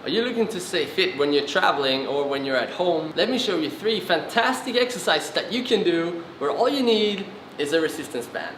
Are you looking to stay fit when you're traveling or when you're at home? Let me show you 3 fantastic exercises that you can do where all you need is a resistance band.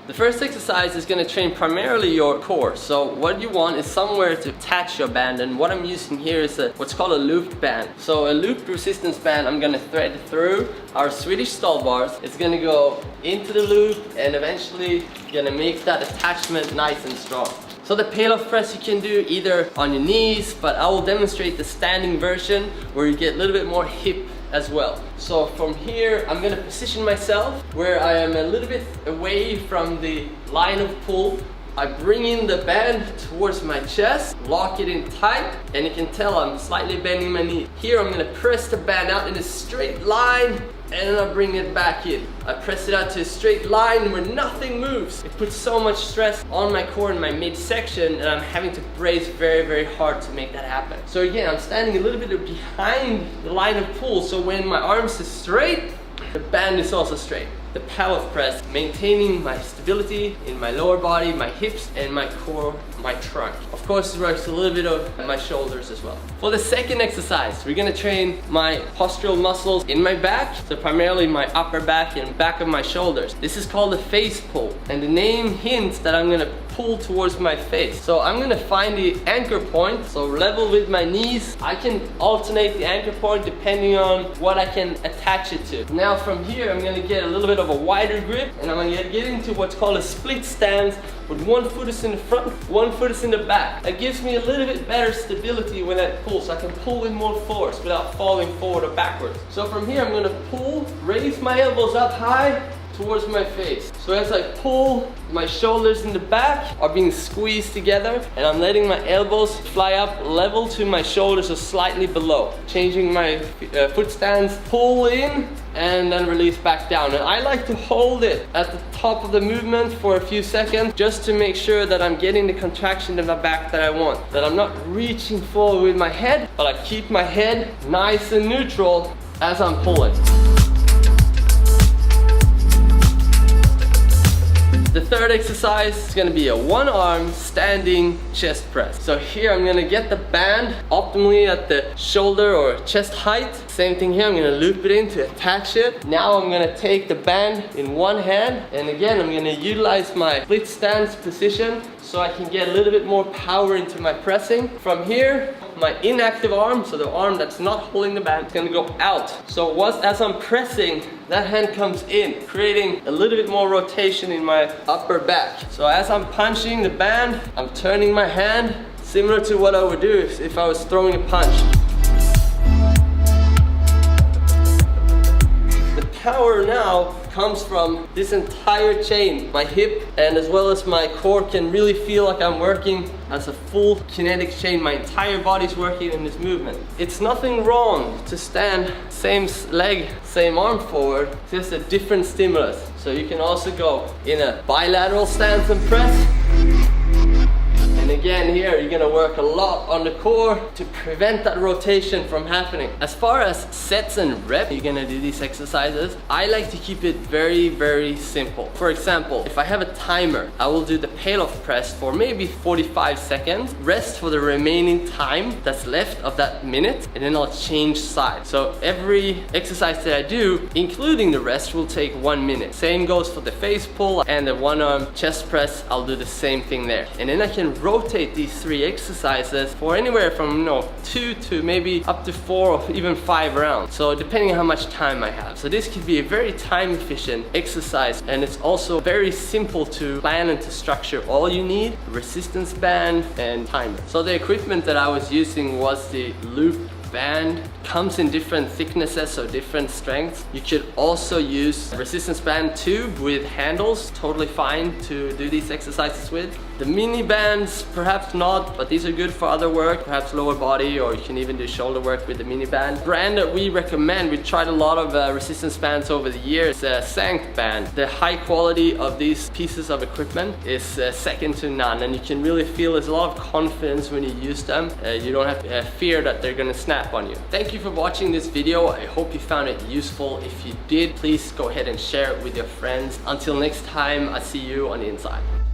The first exercise is going to train primarily your core. So what you want is somewhere to attach your band, and what I'm using here is what's called a looped band. So a looped resistance band I'm going to thread through our Swedish stall bars. It's going to go into the loop and eventually going to make that attachment nice and strong. So the peel-off press you can do either on your knees, but I will demonstrate the standing version where you get a little bit more hip as well. So from here I'm going to position myself where I am a little bit away from the line of pull. I bring in the band towards my chest, lock it in tight, and you can tell I'm slightly bending my knee. Here I'm going to press the band out in a straight line, and then I bring it back in. I press it out to a straight line where nothing moves. It puts so much stress on my core in my midsection, and I'm having to brace very, very hard to make that happen. So again, I'm standing a little bit behind the line of pull, so when my arms are straight, the band is also straight. The peel-off press, maintaining my stability in my lower body, my hips, and my core, my trunk. Of course, it works a little bit of my shoulders as well. For the second exercise, we're gonna train my postural muscles in my back, so primarily my upper back and back of my shoulders. This is called a face pull, and the name hints that I'm gonna pull towards my face. So I'm gonna find the anchor point, so level with my knees. I can alternate the anchor point depending on what I can attach it to. Now from here, I'm gonna get a little bit of a wider grip, and I'm gonna get into what's called a split stance, with one foot is in the front, one foot is in the back. That gives me a little bit better stability when I pull, so I can pull with more force without falling forward or backwards. So from here I'm gonna pull, raise my elbows up high towards my face. So as I pull, my shoulders in the back are being squeezed together, and I'm letting my elbows fly up level to my shoulders or slightly below. Changing my foot stance, pull in and then release back down. And I like to hold it at the top of the movement for a few seconds just to make sure that I'm getting the contraction in my back that I want. That I'm not reaching forward with my head, but I keep my head nice and neutral as I'm pulling. The third exercise is going to be a one-arm standing chest press. So here I'm going to get the band optimally at the shoulder or chest height. Same thing here, I'm going to loop it in to attach it. Now I'm going to take the band in one hand, and again I'm going to utilize my split stance position so I can get a little bit more power into my pressing. From here, my inactive arm, so the arm that's not holding the band, is going to go out. So as I'm pressing, that hand comes in, creating a little bit more rotation in my upper back. So as I'm punching the band, I'm turning my hand similar to what I would do if I was throwing a punch. The power now comes from this entire chain. My hip and as well as my core can really feel like I'm working as a full kinetic chain. My entire body's working in this movement. It's nothing wrong to stand same leg, same arm forward, just a different stimulus. So you can also go in a bilateral stance and press. And again here, you're gonna work a lot on the core to prevent that rotation from happening. As far as sets and reps, you're gonna do these exercises, I like to keep it very, very simple. For example, if I have a timer, I will do the peel-off press for maybe 45 seconds, rest for the remaining time that's left of that minute, and then I'll change sides. So every exercise that I do, including the rest, will take 1 minute. Same goes for the face pull and the one-arm chest press. I'll do the same thing there. And then I can rotate these 3 exercises for anywhere from 2 to maybe up to 4 or even 5 rounds. So depending on how much time I have. So this could be a very time efficient exercise, and it's also very simple to plan and to structure. All you need, resistance band and timer. So the equipment that I was using was the loop band. Comes in different thicknesses, so different strengths. You could also use a resistance band tube with handles, totally fine to do these exercises with. The mini bands, perhaps not, but these are good for other work, perhaps lower body, or you can even do shoulder work with the mini band. Brand that we recommend, we tried a lot of resistance bands over the years, Sank band. The high quality of these pieces of equipment is second to none, and you can really feel there's a lot of confidence when you use them. You don't have to fear that they're gonna snap. snap on you. Thank you for watching this video. I hope you found it useful. If you did, please go ahead and share it with your friends. Until next time, I'll see you on the inside.